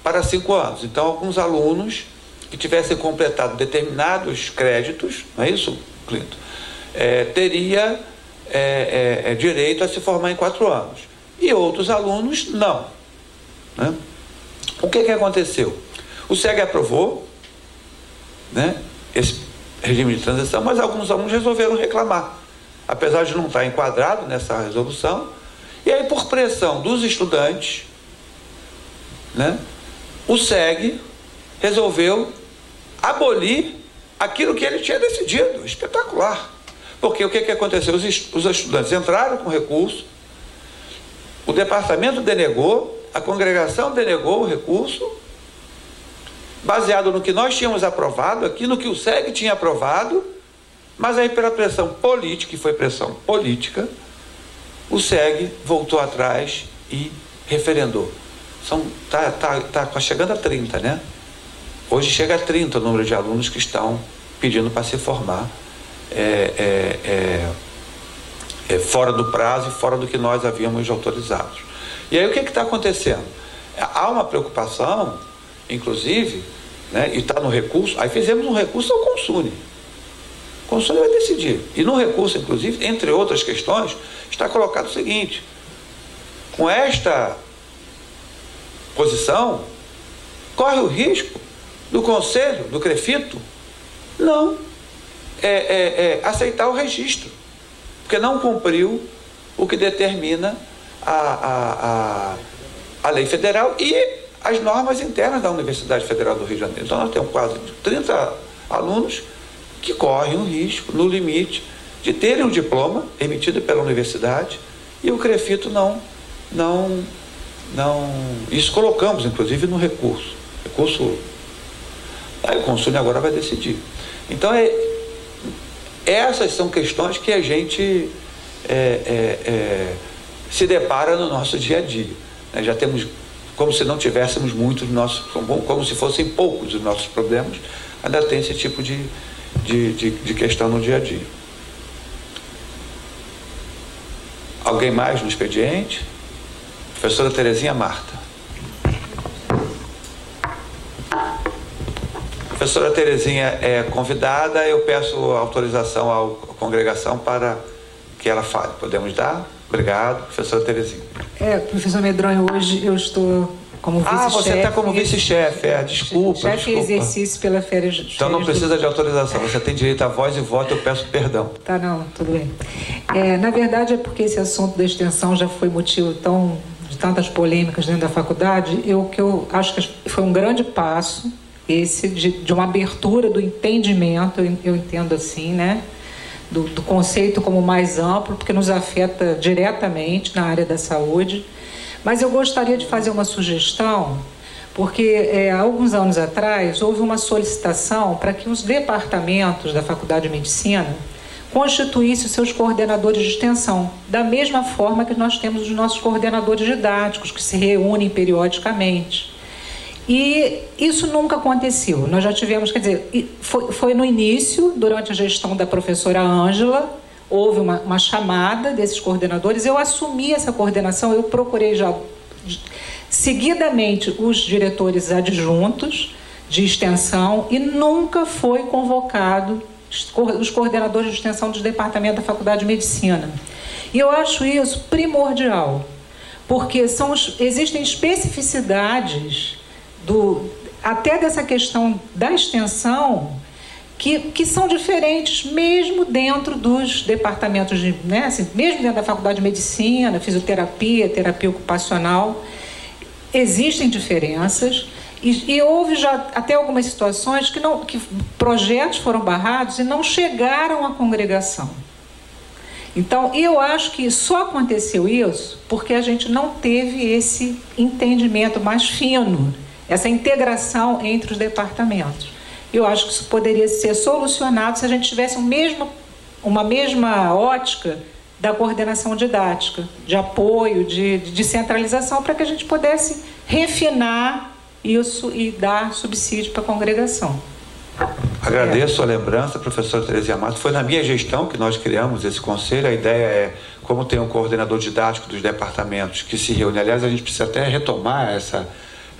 para 5 anos. Então, alguns alunos que tivessem completado determinados créditos, não é isso, Clinton? Teria direito a se formar em 4 anos. E outros alunos, não. Né? O que aconteceu? O SEG aprovou, né, esse regime de transição, mas alguns alunos resolveram reclamar, apesar de não estar enquadrado nessa resolução. E aí, por pressão dos estudantes, né, o SEG resolveu abolir aquilo que ele tinha decidido. Espetacular. Porque o que aconteceu? Os estudantes entraram com recurso, o departamento denegou, a congregação denegou o recurso, baseado no que nós tínhamos aprovado, aqui no que o SEG tinha aprovado, mas aí pela pressão política, e foi pressão política, o SEG voltou atrás e referendou. Está chegando a 30, né? Hoje chega a 30 o número de alunos que estão pedindo para se formar fora do prazo e fora do que nós havíamos autorizado. E aí o que está acontecendo? Há uma preocupação, inclusive, né, e está no recurso. Aí fizemos um recurso ao Consune. O Consune vai decidir. E no recurso, inclusive, entre outras questões, está colocado o seguinte: com esta posição, corre o risco do Conselho, do CREFITO, não aceitar o registro, porque não cumpriu o que determina a lei federal e as normas internas da Universidade Federal do Rio de Janeiro. Então nós temos quase 30 alunos que correm o risco, no limite, de terem um diploma emitido pela universidade e o CREFITO não. Isso colocamos, inclusive, no recurso. Aí o Consune agora vai decidir. Então, essas são questões que a gente se depara no nosso dia a dia. Né? Já temos, como se não tivéssemos muitos dos nossos, como se fossem poucos os nossos problemas, ainda tem esse tipo de questão no dia a dia. Alguém mais no expediente? Professora Terezinha Marta. Professora Terezinha é convidada, eu peço autorização à congregação para que ela fale. Podemos dar? Obrigado, professora Terezinha. Professor Medronho, hoje eu estou como vice-chefe. Você está como vice-chefe, desculpa. Chefe em exercício pela férias. Então não precisa de autorização, você tem direito à voz e voto, eu peço perdão. Tá, não, tudo bem. Na verdade é porque esse assunto da extensão já foi motivo de tantas polêmicas dentro da faculdade, que eu acho que foi um grande passo, esse de uma abertura do entendimento, eu entendo assim, né? Do conceito como mais amplo, porque nos afeta diretamente na área da saúde. Mas eu gostaria de fazer uma sugestão, porque há alguns anos atrás houve uma solicitação para que os departamentos da Faculdade de Medicina constituíssem os seus coordenadores de extensão, da mesma forma que nós temos os nossos coordenadores didáticos, que se reúnem periodicamente. E isso nunca aconteceu. Nós já tivemos, quer dizer, foi no início, durante a gestão da professora Ângela, houve uma chamada desses coordenadores, eu assumi essa coordenação, eu procurei já seguidamente os diretores adjuntos de extensão e nunca foi convocado os coordenadores de extensão do departamento da Faculdade de Medicina. E eu acho isso primordial, porque existem especificidades até dessa questão da extensão que são diferentes mesmo dentro dos departamentos, né? Assim, mesmo dentro da Faculdade de Medicina, fisioterapia, terapia ocupacional, existem diferenças e houve já até algumas situações que projetos foram barrados e não chegaram à congregação. Então, eu acho que só aconteceu isso porque a gente não teve esse entendimento mais fino, essa integração entre os departamentos. Eu acho que isso poderia ser solucionado se a gente tivesse o mesmo uma mesma ótica da coordenação didática, de apoio, de centralização, para que a gente pudesse refinar isso e dar subsídio para a congregação. Agradeço a lembrança, professora Terezinha Matos. Foi na minha gestão que nós criamos esse conselho. A ideia é, como tem um coordenador didático dos departamentos que se reúne, aliás, a gente precisa até retomar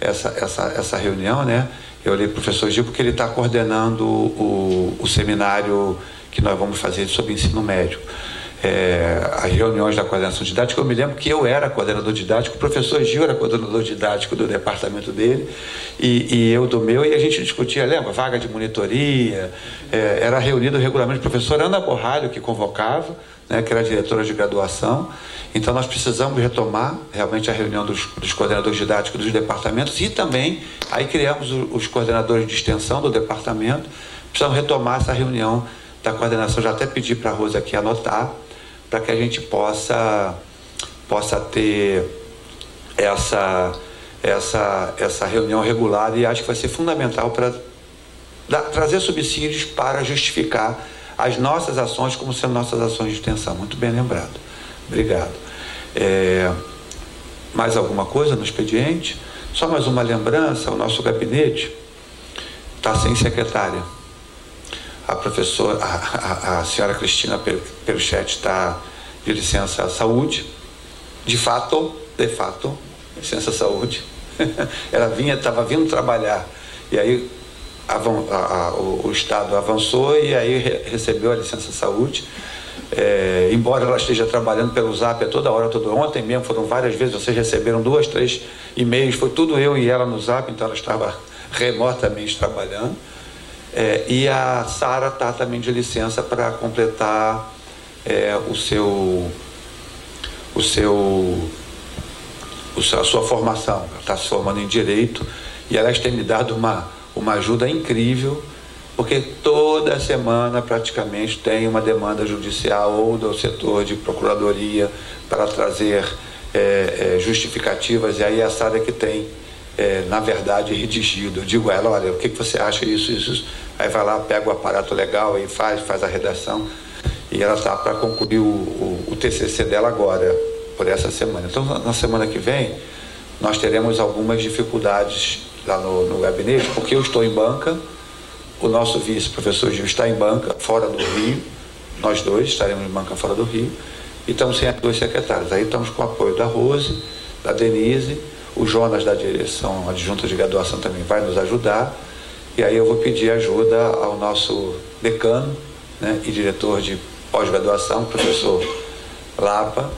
essa reunião, né? Eu olhei para o professor Gil porque ele está coordenando o seminário que nós vamos fazer sobre ensino médio. As reuniões da coordenação didática, eu me lembro que eu era coordenador didático, o professor Gil era coordenador didático do departamento dele e eu do meu, e a gente discutia, lembra, vaga de monitoria, era reunido regularmente, a professora Ana Borralho que convocava, né, que era a diretora de graduação. Então nós precisamos retomar realmente a reunião dos coordenadores didáticos dos departamentos e também aí criamos os coordenadores de extensão do departamento. Precisamos retomar essa reunião da coordenação, já até pedi para a Rosa aqui anotar, para que a gente possa ter essa reunião regular, e acho que vai ser fundamental para trazer subsídios para justificar as nossas ações como sendo nossas ações de extensão. Muito bem lembrado. Obrigado. Mais alguma coisa no expediente? Só mais uma lembrança, o nosso gabinete está sem secretária. A professora, a senhora Cristina pelo chat está de licença saúde, de fato, licença saúde. Ela estava vindo trabalhar, e aí o Estado avançou e aí recebeu a licença saúde. Embora ela esteja trabalhando pelo Zap a toda hora, ontem mesmo foram várias vezes, vocês receberam 2, 3 e-mails, foi tudo eu e ela no Zap, então ela estava remotamente trabalhando. E a Sara está também de licença para completar a sua formação. Ela está se formando em Direito e ela tem me dado uma ajuda incrível, porque toda semana praticamente tem uma demanda judicial ou do setor de procuradoria para trazer justificativas, e aí a Sara que tem na verdade redigido. Eu digo a ela, olha, o que você acha isso? Aí vai lá, pega o aparato legal e faz a redação, e ela está para concluir o TCC dela agora, por essa semana. Então na semana que vem nós teremos algumas dificuldades lá no gabinete, porque eu estou em banca, o nosso vice, professor Gil, está em banca fora do Rio, nós dois estaremos em banca fora do Rio, e estamos sem as 2 secretárias. Aí estamos com o apoio da Rose, da Denise, o Jonas da direção adjunta de graduação também vai nos ajudar, e aí eu vou pedir ajuda ao nosso decano, né, e diretor de pós-graduação, professor Lapa,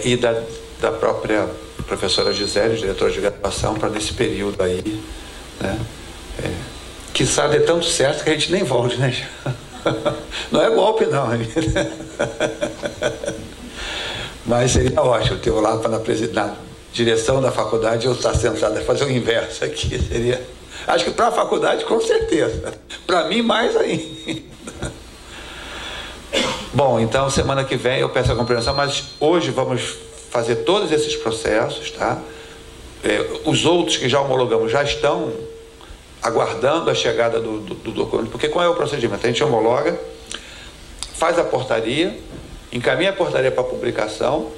e da própria professora Gisele, diretora de graduação, para nesse período aí, né, que sabe, é tanto certo que a gente nem volte, né? Não é golpe não, mas seria ótimo ter o Lapa na direção da faculdade, eu estar sentado a fazer o inverso aqui, seria, acho que para a faculdade com certeza, para mim mais ainda. Bom, então semana que vem eu peço a compreensão, mas hoje vamos fazer todos esses processos, tá? Os outros que já homologamos já estão aguardando a chegada do documento, porque qual é o procedimento? A gente homologa, faz a portaria, encaminha a portaria para publicação,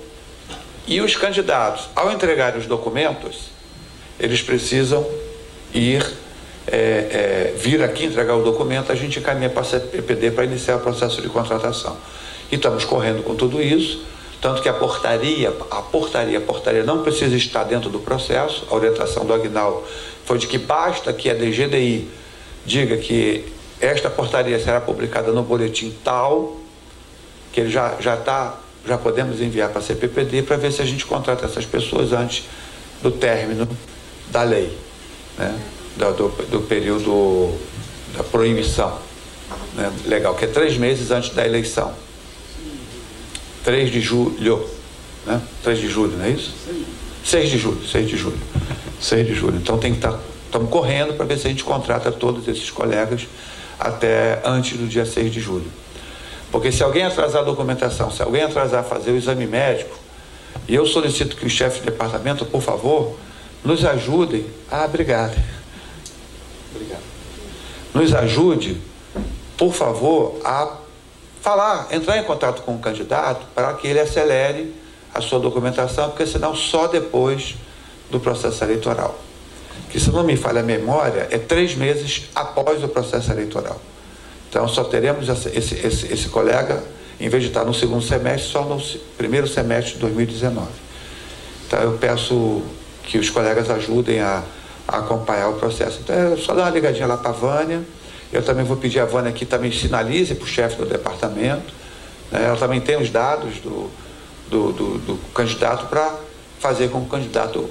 e os candidatos, ao entregarem os documentos, eles precisam vir aqui entregar o documento, a gente encaminha para a CPPD para iniciar o processo de contratação. E estamos correndo com tudo isso, tanto que a portaria não precisa estar dentro do processo. A orientação do Aguinaldo foi de que basta que a DGDI diga que esta portaria será publicada no boletim tal, que ele já podemos enviar para a CPPD para ver se a gente contrata essas pessoas antes do término da lei, né? do período da proibição, né? Legal, que é 3 meses antes da eleição. 3 de julho, né? 3 de julho, não é isso? 6 de julho. Então estamos correndo para ver se a gente contrata todos esses colegas até antes do dia 6 de julho. Porque se alguém atrasar a documentação, se alguém atrasar a fazer o exame médico, e eu solicito que o chefe de departamento, por favor, nos ajudem. Obrigado. Nos ajude, por favor, a entrar em contato com o candidato para que ele acelere a sua documentação, porque senão só depois do processo eleitoral. Que, se não me falha a memória, é 3 meses após o processo eleitoral. Então, só teremos esse colega, em vez de estar no segundo semestre, só no primeiro semestre de 2019. Então, eu peço que os colegas ajudem a acompanhar o processo. Então, é só dar uma ligadinha lá para a Vânia. Eu também vou pedir a Vânia que também sinalize para o chefe do departamento, né? Ela também tem os dados do candidato para fazer com que o candidato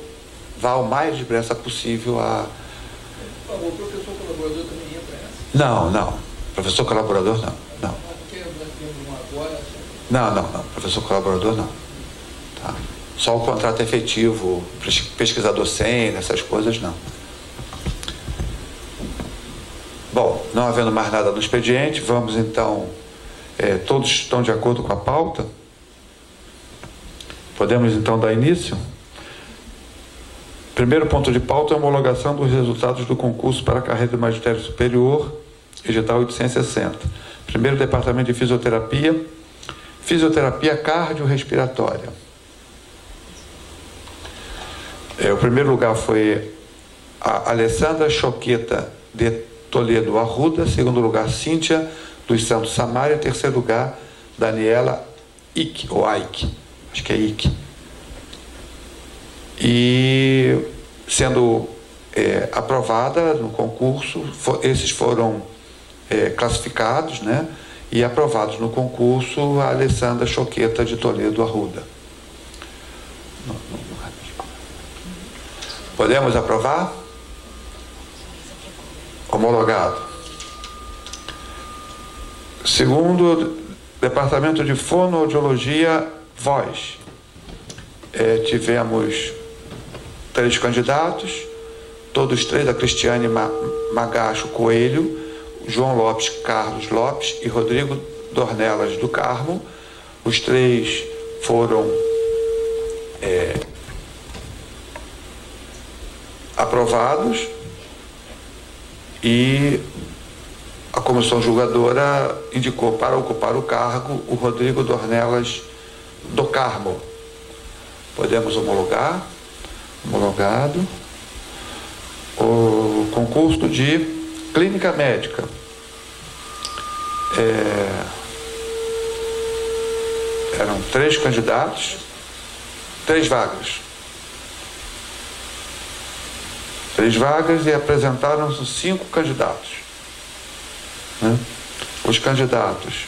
vá o mais depressa possível a... Por favor, o professor colaborador também entra nessa? Não. Professor colaborador, não. Porque nós temos um agora... Não. Professor colaborador, não. Tá? Só o contrato efetivo, pesquisador sênior, essas coisas, não. Bom, não havendo mais nada no expediente, vamos então... todos estão de acordo com a pauta? Podemos então dar início? Primeiro ponto de pauta é a homologação dos resultados do concurso para a carreira do magistério superior, edital 860. Primeiro, departamento de fisioterapia, fisioterapia cardiorrespiratória. O primeiro lugar foi a Alessandra Choqueta de Toledo Arruda, segundo lugar, Cíntia dos Santos Samária, terceiro lugar, Daniela Ike, ou Ike, acho que é Ike. E sendo aprovada no concurso, esses foram classificados, né? E aprovados no concurso a Alessandra Choqueta de Toledo Arruda. Podemos aprovar? Homologado. Segundo, departamento de fonoaudiologia, voz. Tivemos 3 candidatos, todos 3, a Cristiane Magacho Coelho, João Lopes Carlos Lopes e Rodrigo Dornelas do Carmo. Os 3 foram aprovados e a comissão julgadora indicou para ocupar o cargo o Rodrigo Dornelas do Carmo. Podemos homologar? Homologado. O concurso de clínica médica. Eram 3 candidatos, 3 vagas. 3 vagas e apresentaram-se 5 candidatos. Né? Os candidatos.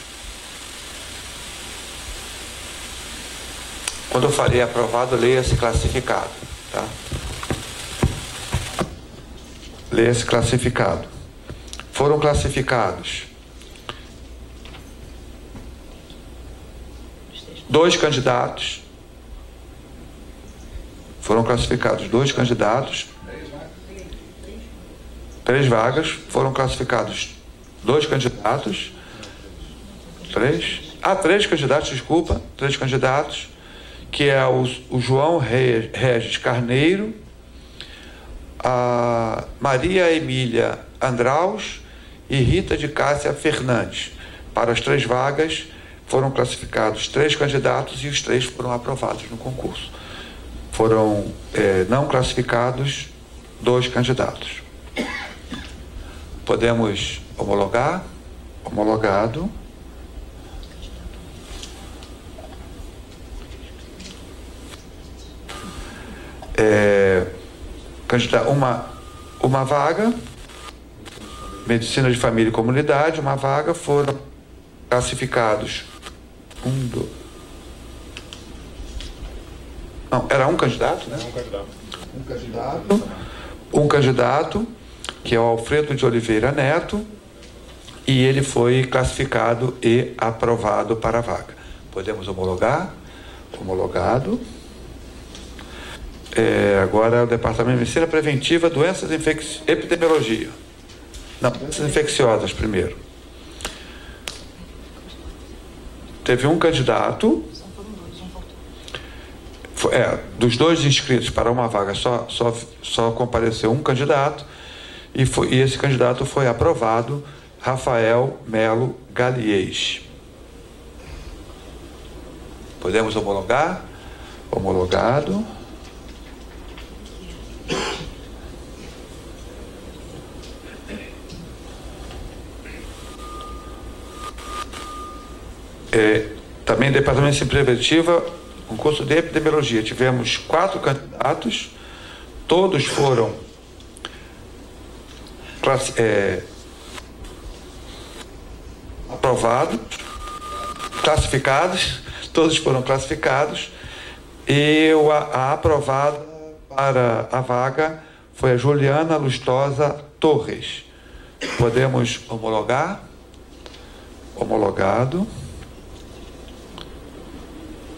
Quando eu falei aprovado, leia-se classificado. Tá? Leia-se classificado. Foram classificados 2 candidatos. Foram classificados 2 candidatos. 3 vagas. Foram classificados 2 candidatos. 3? 3 candidatos, desculpa. 3 candidatos. Que é o João Regis Carneiro, a Maria Emília Andraus e Rita de Cássia Fernandes. Para as 3 vagas foram classificados 3 candidatos e os 3 foram aprovados no concurso. Foram não classificados 2 candidatos. Podemos homologar? Homologado. Uma vaga, medicina de família e comunidade, uma vaga, foram classificados era um candidato, né? Um candidato, que é o Alfredo de Oliveira Neto, e ele foi classificado e aprovado para a vaga. Podemos homologar? Homologado. Agora o Departamento de Medicina Preventiva, Doenças Epidemiologia. Não, doenças infecciosas primeiro. Teve um candidato. Dos 2 inscritos para uma vaga, só compareceu um candidato e esse candidato foi aprovado, Rafael Melo Galiês. Podemos homologar? Homologado. Também Departamento de Ensino Preventiva, concurso de Epidemiologia. Tivemos 4 candidatos, todos foram aprovados, classificados, todos foram classificados, e a aprovada para a vaga foi a Juliana Lustosa Torres. Podemos homologar? Homologado.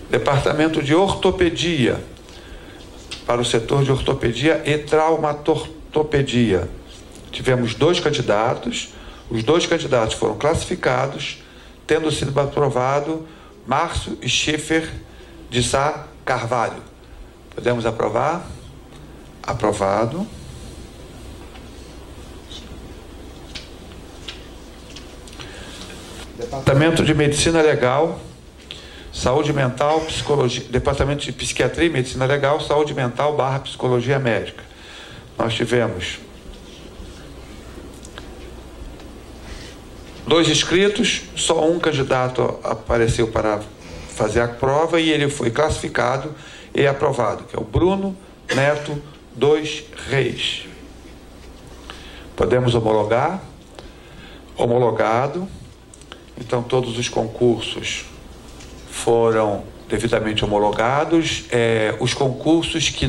Departamento de Ortopedia, para o setor de Ortopedia e Traumatortopedia. Tivemos 2 candidatos, os 2 candidatos foram classificados, tendo sido aprovado Márcio Schiffer de Sá Carvalho. Podemos aprovar? Aprovado. Departamento de Medicina Legal, Saúde Mental, Psicologia, Departamento de Psiquiatria e Medicina Legal, Saúde Mental / Psicologia Médica. Nós tivemos 2 inscritos, só um candidato apareceu para fazer a prova e ele foi classificado e aprovado, que é o Bruno Neto dos Reis. Podemos homologar? Homologado. Então, todos os concursos foram devidamente homologados. Os concursos que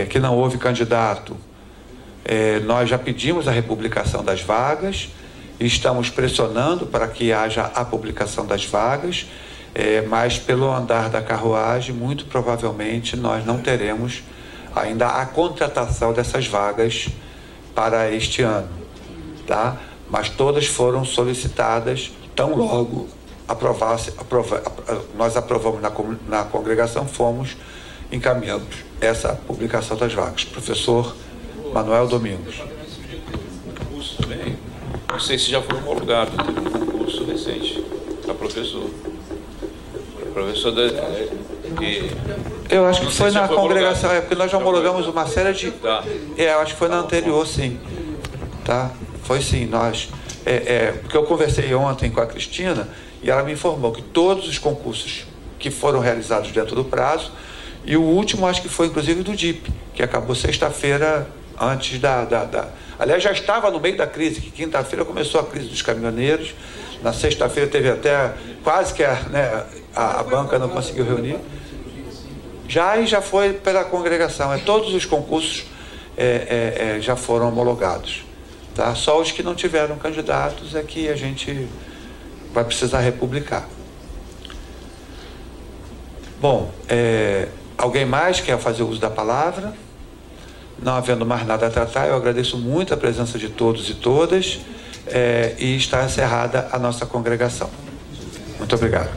que não houve candidato, nós já pedimos a republicação das vagas e estamos pressionando para que haja a publicação das vagas, mas pelo andar da carruagem, muito provavelmente nós não teremos ainda a contratação dessas vagas para este ano, tá? Mas todas foram solicitadas, tão logo nós aprovamos na congregação, encaminhamos essa publicação das vagas. Professor Manuel Domingos. Concurso também, não sei se já foi homologado, teve um concurso recente para professor. Eu acho que foi na congregação, porque nós já homologamos uma série de... Tá. Eu acho que foi na anterior, sim. Tá? Foi sim, nós... porque eu conversei ontem com a Cristina e ela me informou que todos os concursos que foram realizados dentro do prazo, e o último acho que foi inclusive do DIP, que acabou sexta-feira antes Aliás, já estava no meio da crise, que quinta-feira começou a crise dos caminhoneiros, na sexta-feira teve até quase que a banca não conseguiu reunir. Já foi pela congregação, todos os concursos já foram homologados. Tá? Só os que não tiveram candidatos é que a gente vai precisar republicar. Bom, alguém mais quer fazer uso da palavra? Não havendo mais nada a tratar, eu agradeço muito a presença de todos e todas, e está encerrada a nossa congregação. Muito obrigado.